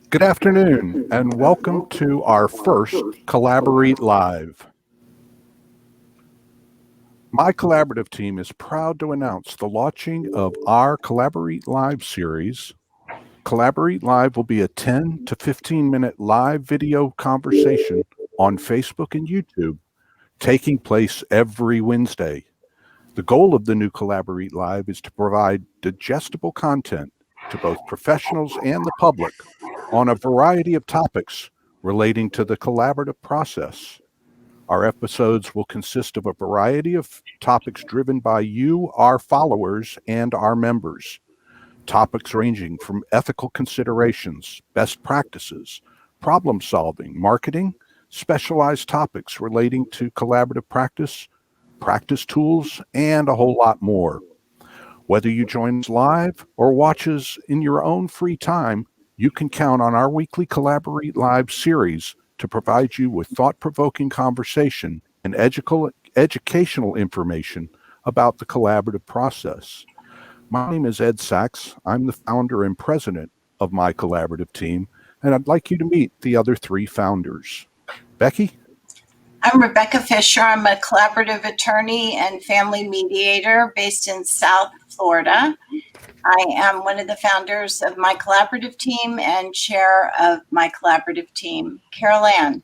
Good afternoon, and welcome to our first CollaborEAT Live. My collaborative team is proud to announce the launching of our CollaborEAT Live series. CollaborEAT Live will be a 10 to 15-minute live video conversation on Facebook and YouTube, taking place every Wednesday. The goal of the new CollaborEAT Live is to provide digestible content to both professionals and the public on a variety of topics relating to the collaborative process. Our episodes will consist of a variety of topics driven by you, our followers, and our members. Topics ranging from ethical considerations, best practices, problem solving, marketing, specialized topics relating to collaborative practice, practice tools, and a whole lot more. Whether you join us live or watch us in your own free time, you can count on our weekly CollaborEAT Live series to provide you with thought-provoking conversation and educational information about the collaborative process. My name is Ed Sachs. I'm the founder and president of my collaborative team, and I'd like you to meet the other three founders. Becky? I'm Rebecca Fisher. I'm a collaborative attorney and family mediator based in South Florida. I am one of the founders of my collaborative team and chair of my collaborative team. Carol Ann.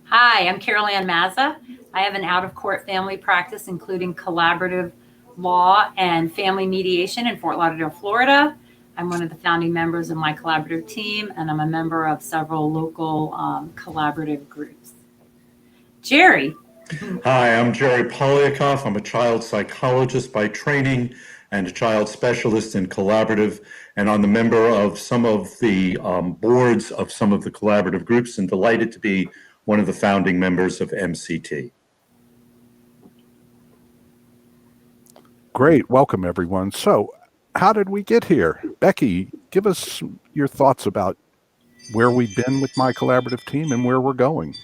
Hi, I'm Carol Ann Mazza. I have an out-of-court family practice, including collaborative law and family mediation in Fort Lauderdale, Florida. I'm one of the founding members of my collaborative team, and I'm a member of several local collaborative groups. Jerry. Hi, I'm Jerry Polyakoff. I'm a child psychologist by training and a child specialist in collaborative, and I'm the member of some of the boards of some of the collaborative groups, and delighted to be one of the founding members of MCT. Great. Welcome, everyone. So, how did we get here? Becky, give us your thoughts about where we've been with my collaborative team and where we're going.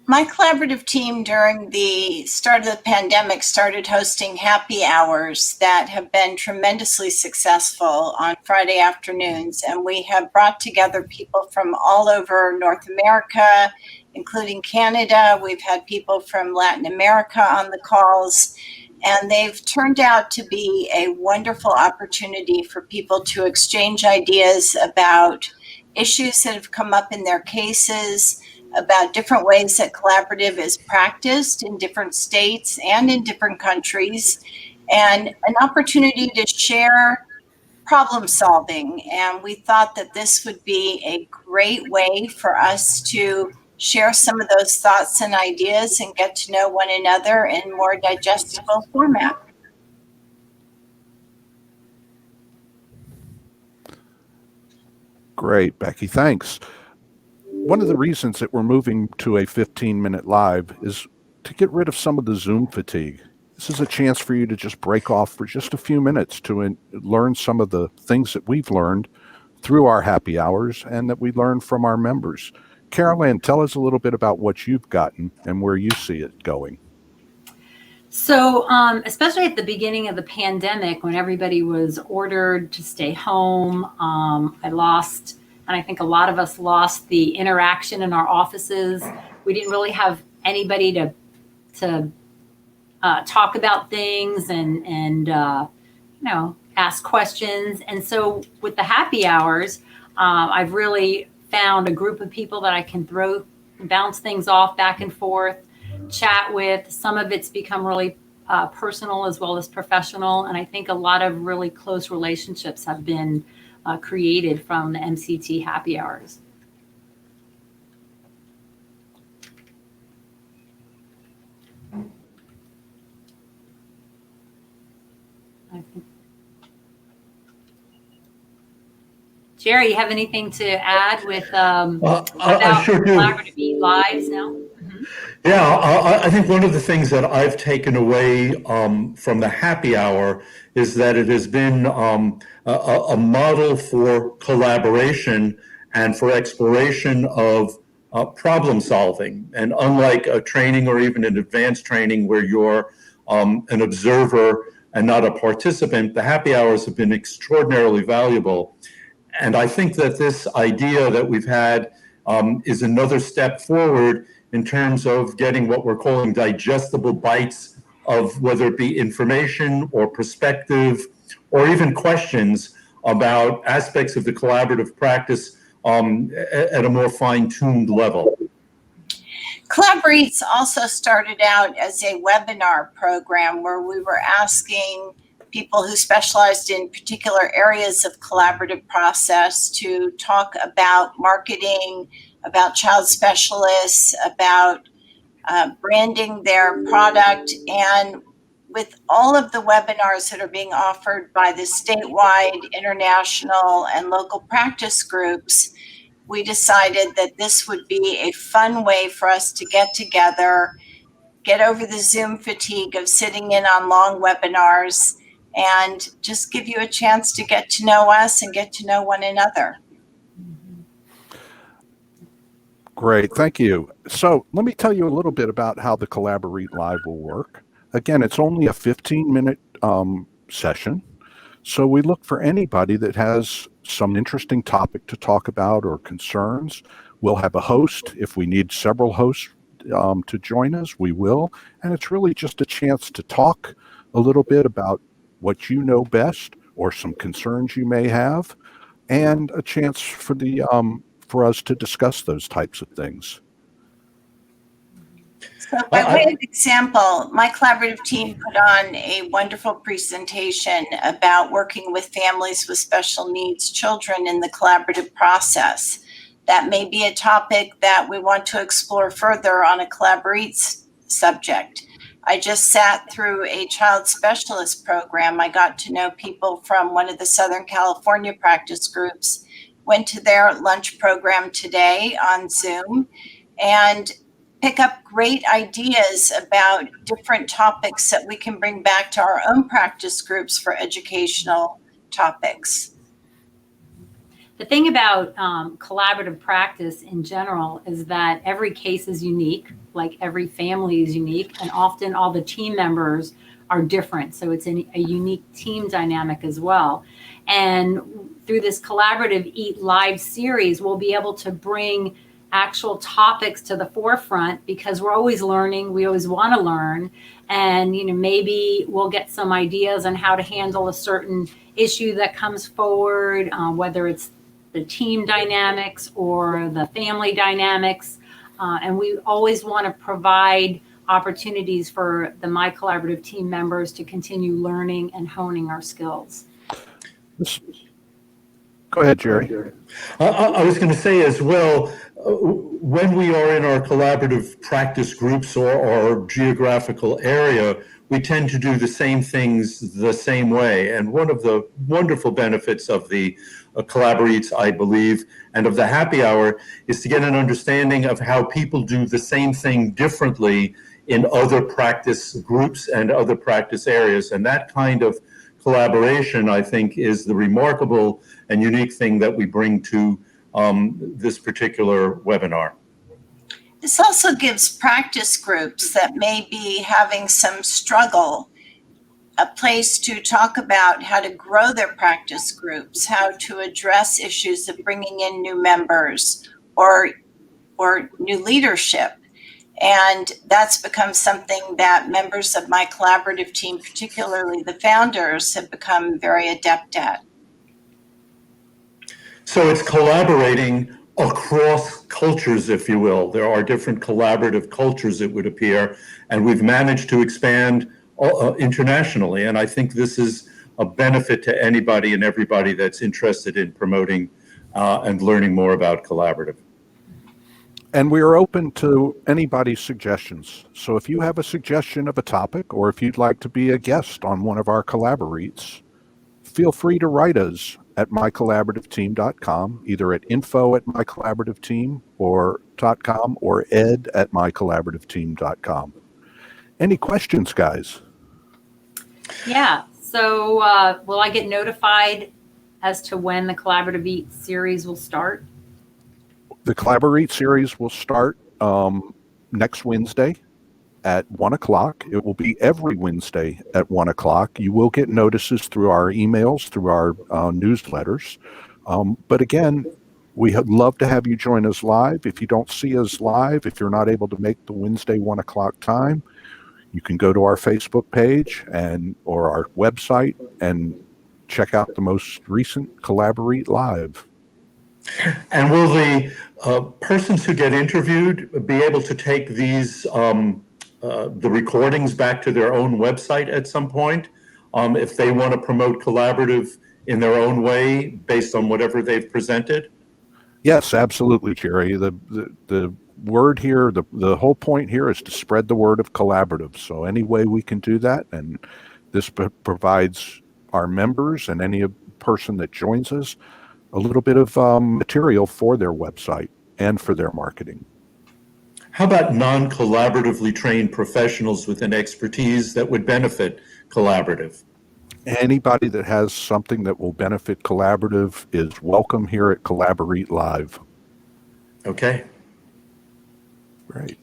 My collaborative team during the start of the pandemic started hosting happy hours that have been tremendously successful on Friday afternoons. And we have brought together people from all over North America, including Canada. We've had people from Latin America on the calls. And they've turned out to be a wonderful opportunity for people to exchange ideas about issues that have come up in their cases, about different ways that collaborative is practiced in different states and in different countries, and an opportunity to share problem solving. And we thought that this would be a great way for us to share some of those thoughts and ideas and get to know one another in more digestible format. Great, Becky. Thanks. One of the reasons that we're moving to a 15-minute live is to get rid of some of the Zoom fatigue. This is a chance for you to just break off for just a few minutes to learn some of the things that we've learned through our happy hours and that we learned from our members. Carol Ann, tell us a little bit about what you've gotten and where you see it going. So, especially at the beginning of the pandemic, when everybody was ordered to stay home, and I think a lot of us lost the interaction in our offices. We didn't really have anybody to talk about things and ask questions. And so with the happy hours, I've really found a group of people that I can bounce things off back and forth, chat with. Some of it's become really personal as well as professional. And I think a lot of really close relationships have been created from the MCT happy hours. Jerry, you have anything to add with about sure do. CollaborEAT Lives now? Mm-hmm. Yeah, I think one of the things that I've taken away from the happy hour is that it has been a model for collaboration and for exploration of problem solving. And unlike a training or even an advanced training where you're an observer and not a participant, the happy hours have been extraordinarily valuable. And I think that this idea that we've had is another step forward in terms of getting what we're calling digestible bites of whether it be information or perspective or even questions about aspects of the collaborative practice at a more fine-tuned level. CollaborEAT also started out as a webinar program where we were asking people who specialized in particular areas of collaborative process to talk about marketing, about child specialists, about branding their product. And with all of the webinars that are being offered by the statewide, international, and local practice groups, we decided that this would be a fun way for us to get together, get over the Zoom fatigue of sitting in on long webinars, and just give you a chance to get to know us and get to know one another. Great, thank you. So let me tell you a little bit about how the CollaborEAT Live will work. Again, it's only a 15-minute session. So we look for anybody that has some interesting topic to talk about or concerns. We'll have a host. If we need several hosts to join us, we will. And it's really just a chance to talk a little bit about what you know best or some concerns you may have, and a chance for the for us to discuss those types of things. So by way of example, my collaborative team put on a wonderful presentation about working with families with special needs children in the collaborative process. That may be a topic that we want to explore further on a CollaborEAT subject. I just sat through a child specialist program. I got to know people from one of the Southern California practice groups, went to their lunch program today on Zoom, and pick up great ideas about different topics that we can bring back to our own practice groups for educational topics. The thing about collaborative practice in general is that every case is unique, like every family is unique, and often all the team members are different. So it's a unique team dynamic as well. And through this CollaborEAT Live series, we'll be able to bring actual topics to the forefront because we're always learning. We always want to learn. And, maybe we'll get some ideas on how to handle a certain issue that comes forward, whether it's the team dynamics or the family dynamics. And we always want to provide opportunities for the My Collaborative team members to continue learning and honing our skills. Go ahead, Jerry. I was going to say as well, when we are in our collaborative practice groups or our geographical area, we tend to do the same things the same way. And one of the wonderful benefits of the CollaborEAT, I believe, and of the happy hour is to get an understanding of how people do the same thing differently in other practice groups and other practice areas. And that kind of collaboration, I think, is the remarkable and unique thing that we bring to this particular webinar. This also gives practice groups that may be having some struggle a place to talk about how to grow their practice groups, how to address issues of bringing in new members or new leadership. And that's become something that members of my collaborative team, particularly the founders, have become very adept at. So it's collaborating across cultures, if you will. There are different collaborative cultures, it would appear, and we've managed to expand internationally. And I think this is a benefit to anybody and everybody that's interested in promoting and learning more about collaborative. And we are open to anybody's suggestions. So if you have a suggestion of a topic, or if you'd like to be a guest on one of our CollaborEATs, feel free to write us at mycollaborativeteam.com, either at info@mycollaborativeteam.com or ed@mycollaborativeteam.com. Any questions, guys? Yeah. So will I get notified as to when the CollaborEAT series will start? The CollaborEAT series will start next Wednesday at 1 o'clock. It will be every Wednesday at 1 o'clock. You will get notices through our emails, through our newsletters. But again, we would love to have you join us live. If you don't see us live, if you're not able to make the Wednesday 1 o'clock time, you can go to our Facebook page or our website and check out the most recent CollaborEAT Live. And will the persons who get interviewed be able to take these the recordings back to their own website at some point if they want to promote collaborative in their own way based on whatever they've presented? Yes, absolutely, Jerry. The word here, the whole point here is to spread the word of collaborative. So any way we can do that, and this provides our members and any person that joins us a little bit of material for their website and for their marketing. How about non-collaboratively trained professionals with an expertise that would benefit collaborative? Anybody that has something that will benefit collaborative is welcome here at CollaborEAT Live. Okay. Great.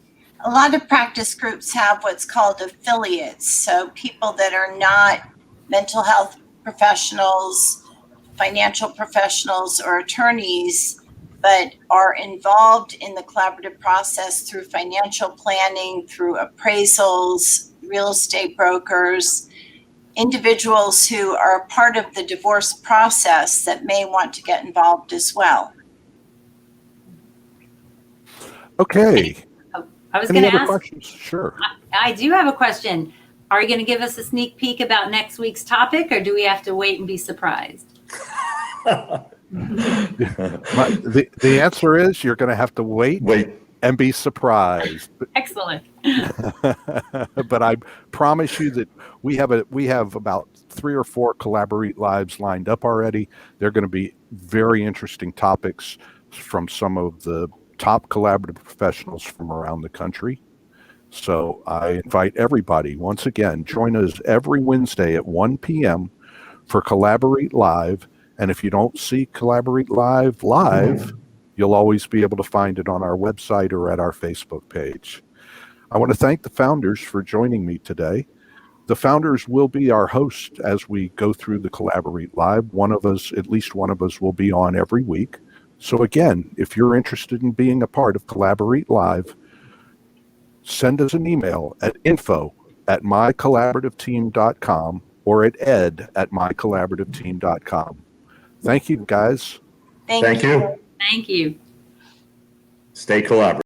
A lot of practice groups have what's called affiliates. So people that are not mental health professionals, financial professionals, or attorneys, but are involved in the collaborative process through financial planning, through appraisals, real estate brokers, individuals who are part of the divorce process that may want to get involved as well. Okay. I was Any going to other ask. questions? Sure. I do have a question. Are you going to give us a sneak peek about next week's topic, or do we have to wait and be surprised? The answer is you're going to have to wait and be surprised. Excellent. But I promise you that we have about 3 or 4 CollaborEAT Lives lined up already. They're going to be very interesting topics from some of the top collaborative professionals from around the country. So I invite everybody, once again, join us every Wednesday at 1 p.m. for CollaborEAT Live. And if you don't see CollaborEAT Live, you'll always be able to find it on our website or at our Facebook page. I want to thank the founders for joining me today. The founders will be our host as we go through the CollaborEAT Live. At least one of us will be on every week. So again, if you're interested in being a part of CollaborEAT Live, send us an email at info@mycollaborativeteam.com or at ed@mycollaborativeteam.com. Thank you, guys. Thank you. Thank you. Stay collaborative.